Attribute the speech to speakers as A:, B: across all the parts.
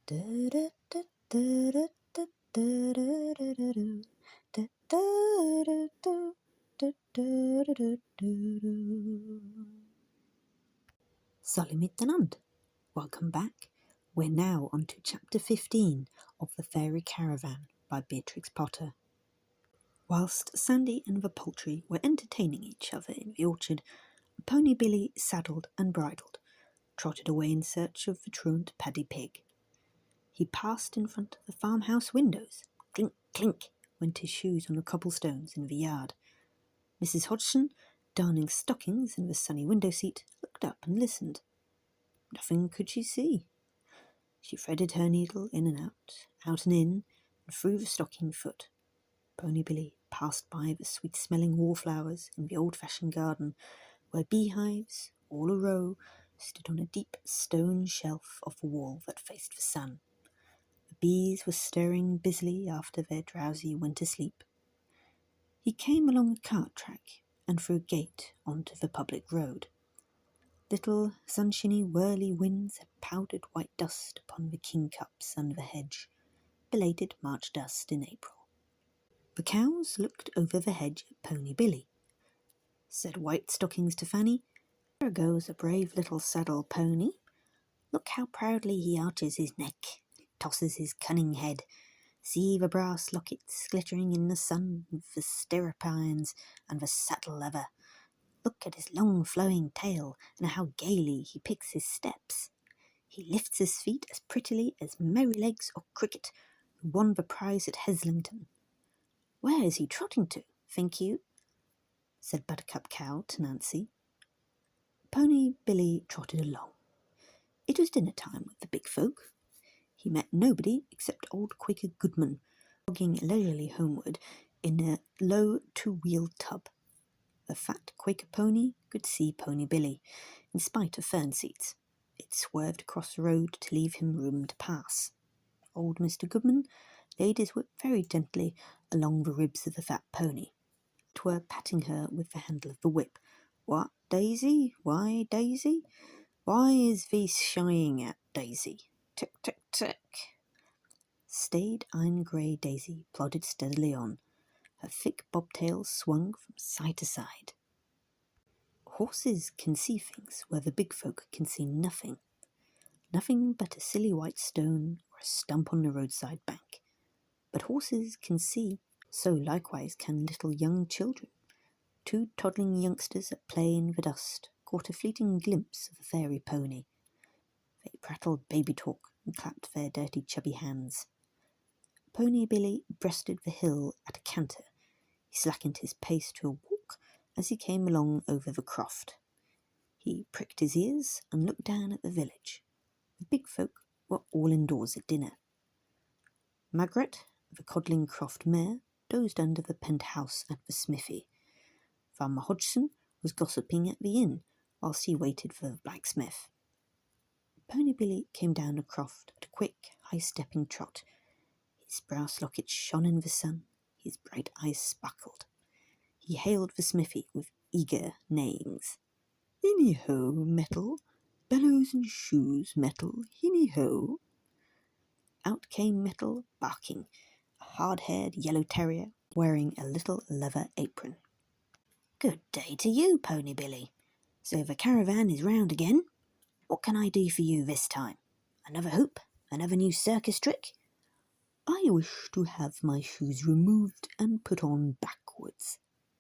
A: Salut miteinander. Welcome back. We're now on to chapter 15 of The Fairy Caravan by Beatrix Potter. Whilst Sandy and the poultry were entertaining each other in the orchard, Pony Billy, saddled and bridled, trotted away in search of the truant paddy pig. He passed in front of the farmhouse windows. Clink, clink, went his shoes on the cobblestones in the yard. Mrs. Hodgson, darning stockings in the sunny window seat, looked up and listened. Nothing could she see. She threaded her needle in and out and in, and through the stocking foot. Pony Billy passed by the sweet-smelling wallflowers in the old-fashioned garden, where beehives, all a row, stood on a deep stone shelf of the wall that faced the sun. The bees were stirring busily after their drowsy winter sleep. He came along a cart track and through a gate onto the public road. Little sunshiny whirly winds had powdered white dust upon the kingcups under the hedge, belated March dust in April. The cows looked over the hedge at Pony Billy. Said White Stockings to Fanny, "There goes a brave little saddle pony. Look how proudly he arches his neck, tosses his cunning head. See the brass lockets glittering in the sun, the stirrup irons and the saddle leather. Look at his long flowing tail, and how gaily he picks his steps. He lifts his feet as prettily as Merrylegs or Cricket, who won the prize at Heslington. Where is he trotting to, think you?" said Buttercup Cow to Nancy. Pony Billy trotted along. It was dinner time with the big folk. He met nobody except old Quaker Goodman, jogging leisurely homeward in a low two-wheeled tub. The fat Quaker pony could see Pony Billy, in spite of fern seats. It swerved across the road to leave him room to pass. Old Mr. Goodman laid his whip very gently along the ribs of the fat pony, twere patting her with the handle of the whip. "What, Daisy? Why, Daisy? Why is thee shying at, Daisy? Tick, tick, tick." Staid iron-grey Daisy plodded steadily on. Her thick bobtail swung from side to side. Horses can see things where the big folk can see nothing. Nothing but a silly white stone or a stump on the roadside bank. But horses can see, so likewise can little young children. Two toddling youngsters at play in the dust caught a fleeting glimpse of the fairy pony. They prattled baby talk and clapped their dirty chubby hands. Pony Billy breasted the hill at a canter. He slackened his pace to a walk as he came along over the croft. He pricked his ears and looked down at the village. The big folk were all indoors at dinner. Margaret, the Codling Croft mare, dozed under the penthouse at the smithy. Farmer Hodgson was gossiping at the inn whilst he waited for the blacksmith. Pony Billy came down the croft at a quick, high-stepping trot. His brass lockets shone in the sun. His bright eyes sparkled. He hailed the smithy with eager neighings. "Hinny-ho, Metal! Bellows and shoes, Metal! Hinny-ho!" Out came Metal, barking, a hard-haired yellow terrier wearing a little leather apron. "Good day to you, Pony Billy. So the caravan is round again. What can I do for you this time? Another hoop? Another new circus trick?" "I wish to have my shoes removed and put on backwards."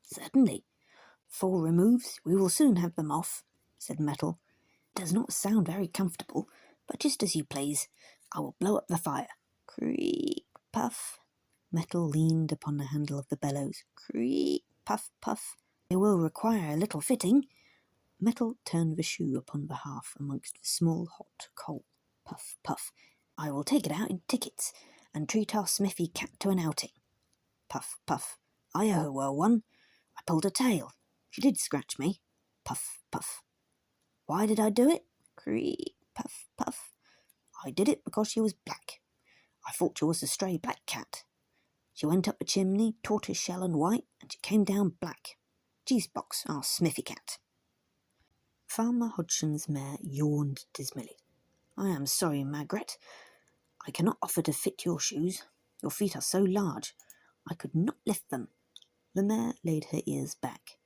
A: "Certainly. 4 removes, we will soon have them off," said Metal. "It does not sound very comfortable, but just as you please. I will blow up the fire." Creak, puff. Metal leaned upon the handle of the bellows. Creak, puff, puff. "It will require a little fitting." Metal turned the shoe upon the hearth amongst the small hot coal. Puff, puff. "I will take it out in tickets and treat our smithy cat to an outing." Puff, puff. "I owe her one. I pulled her tail. She did scratch me." Puff, puff. "Why did I do it?" Creak, puff, puff. "I did it because she was black. I thought she was a stray black cat. She went up the chimney, tortoise shell and white, and she came down black. Cheesebox, our smithy cat." Farmer Hodgson's mare yawned dismally. "I am sorry, Margaret. I cannot offer to fit your shoes. Your feet are so large, I could not lift them." The mare laid her ears back.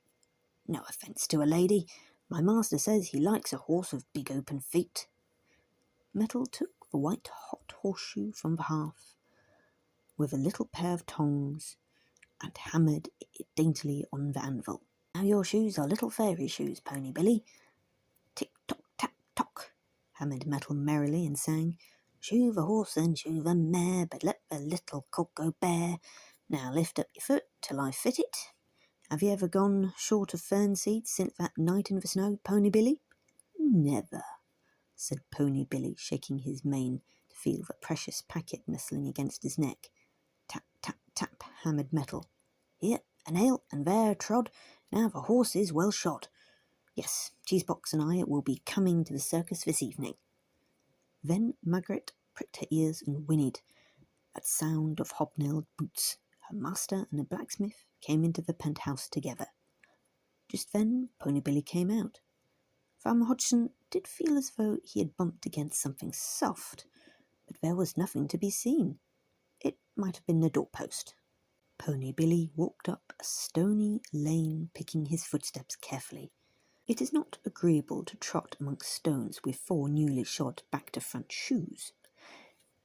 A: "No offence to a lady. My master says he likes a horse of big open feet." Metal took the white hot horseshoe from the hearth with a little pair of tongs and hammered it daintily on the anvil. "Now your shoes are little fairy shoes, Pony Billy." "Tick-tock, tap-tock," hammered Metal merrily and sang, "Shoe the horse and shoe the mare, but let the little colt go bare. Now lift up your foot till I fit it. Have you ever gone short of fern seeds since that night in the snow, Pony Billy?" "Never," said Pony Billy, shaking his mane to feel the precious packet nestling against his neck. Tap, tap, tap, hammered Metal. "Here, a nail, and there, trod. Now the horse is well shod. Yes, Cheesebox and I will be coming to the circus this evening." Then Margaret pricked her ears and whinnied at sound of hobnailed boots. Her master and the blacksmith came into the penthouse together. Just then Pony Billy came out. Farmer Hodgson did feel as though he had bumped against something soft, but there was nothing to be seen. It might have been the doorpost. Pony Billy walked up a stony lane, picking his footsteps carefully. It is not agreeable to trot amongst stones with 4 newly shod back-to-front shoes.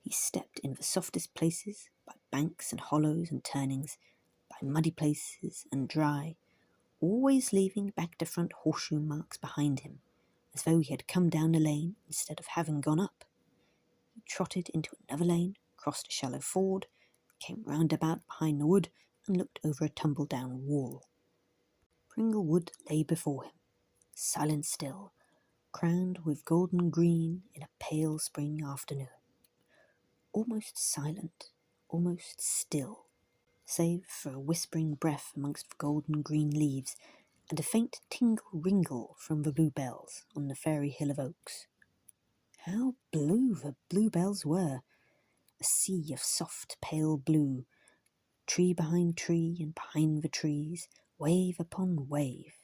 A: He stepped in the softest places, by banks and hollows and turnings, by muddy places and dry, always leaving back-to-front horseshoe marks behind him, as though he had come down a lane instead of having gone up. He trotted into another lane, crossed a shallow ford, came roundabout behind the wood, and looked over a tumble-down wall. Pringle Wood lay before him, silent still, crowned with golden green in a pale spring afternoon. Almost silent, almost still, save for a whispering breath amongst the golden green leaves and a faint tingle-ringle from the bluebells on the fairy hill of oaks. How blue the bluebells were! A sea of soft pale blue, tree behind tree and behind the trees, wave upon wave,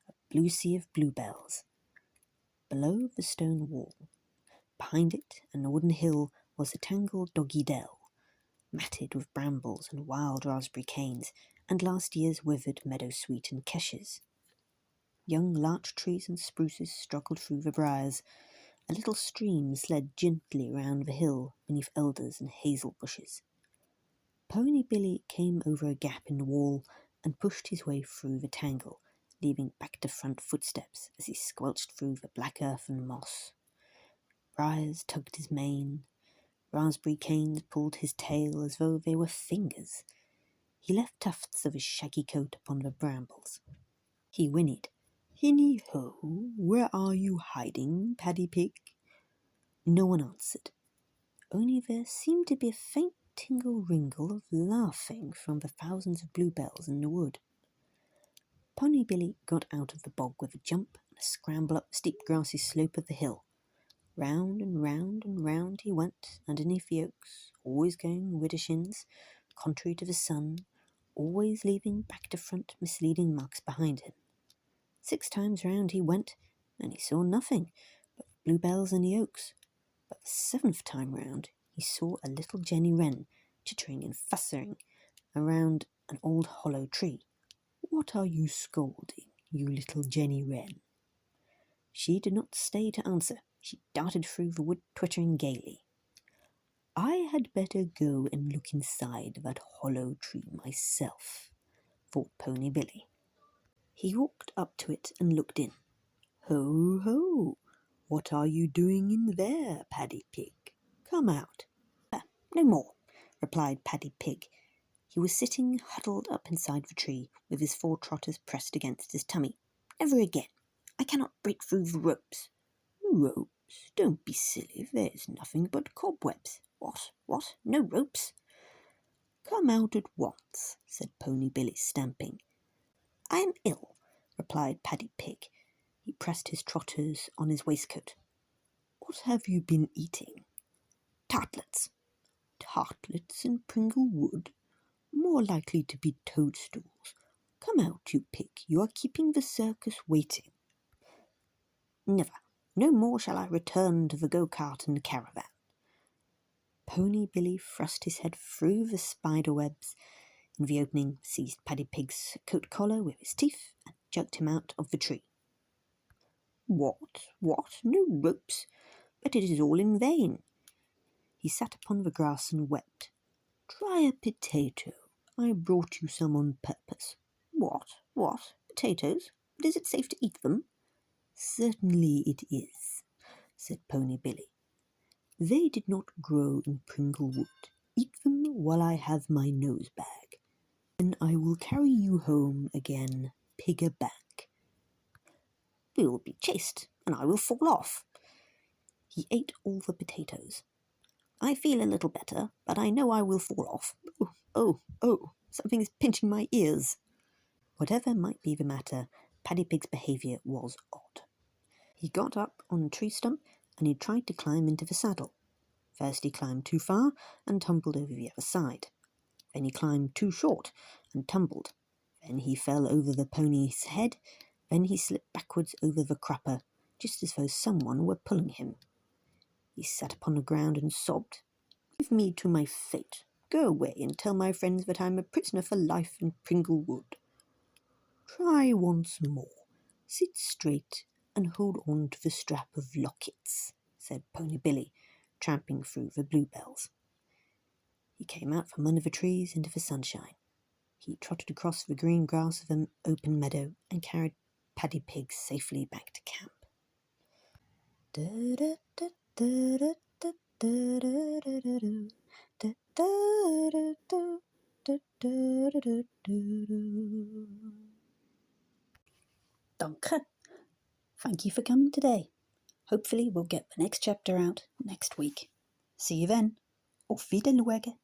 A: a blue sea of bluebells. Below the stone wall, behind it and the wooden hill, was a tangled doggy dell, matted with brambles and wild raspberry canes, and last year's withered meadowsweet and keshes. Young larch trees and spruces struggled through the briars. A little stream slid gently round the hill beneath elders and hazel bushes. Pony Billy came over a gap in the wall and pushed his way through the tangle, leaving back-to-front footsteps as he squelched through the black earth and moss. Briars tugged his mane. Raspberry canes pulled his tail as though they were fingers. He left tufts of his shaggy coat upon the brambles. He whinnied, "Hinny-ho, where are you hiding, Paddy Pig?" No one answered, only there seemed to be a faint tingle-ringle of laughing from the thousands of bluebells in the wood. Pony Billy got out of the bog with a jump and a scramble up the steep grassy slope of the hill. Round and round and round he went, underneath the oaks, always going widdershins, contrary to the sun, always leaving back-to-front misleading marks behind him. 6 times round he went, and he saw nothing but the bluebells in the oaks. But the 7th time round he saw a little Jenny Wren chittering and fussing around an old hollow tree. "What are you scolding, you little Jenny Wren?" She did not stay to answer. She darted through the wood, twittering gaily. "I had better go and look inside that hollow tree myself," thought Pony Billy. He walked up to it and looked in. "Ho, ho! What are you doing in there, Paddy Pig? Come out." "No more," replied Paddy Pig. He was sitting huddled up inside the tree, with his 4 trotters pressed against his tummy. "Never again. I cannot break through the ropes." "Ropes? Don't be silly. There's nothing but cobwebs." What? No ropes?" "Come out at once," said Pony Billy, stamping. "I am ill," replied Paddy Pig. He pressed his trotters on his waistcoat. "What have you been eating?" "Tartlets." "Tartlets in Pringle Wood? More likely to be toadstools. Come out, you pig. You are keeping the circus waiting." "Never. No more shall I return to the go-cart and caravan." Pony Billy thrust his head through the spider webs in the opening, seized Paddy Pig's coat collar with his teeth, and jerked him out of the tree. What? No ropes? But it is all in vain. He sat upon the grass and wept. Try a potato. I brought you some on purpose. What? Potatoes? But is it safe to eat them? Certainly it is, said Pony Billy. They did not grow in Pringlewood. Eat them while I have my nose bag. Then I will carry you home again, pigger-back. We will be chased, and I will fall off. He ate all the potatoes. I feel a little better, but I know I will fall off. Oh, something is pinching my ears. Whatever might be the matter, Paddy Pig's behaviour was odd. He got up on a tree stump and he tried to climb into the saddle. First he climbed too far and tumbled over the other side. Then he climbed too short and tumbled. Then he fell over the pony's head. Then he slipped backwards over the crupper, just as though someone were pulling him. He sat upon the ground and sobbed. Leave me to my fate. Go away and tell my friends that I'm a prisoner for life in Pringlewood. Try once more. Sit straight and hold on to the strap of lockets, said Pony Billy, tramping through the bluebells. He came out from under the trees into the sunshine. He trotted across the green grass of an open meadow and carried Paddy Pig safely back to camp. Danke. Thank you for coming today. Hopefully we'll get the next chapter out next week. See you then. Auf Wiedersehen.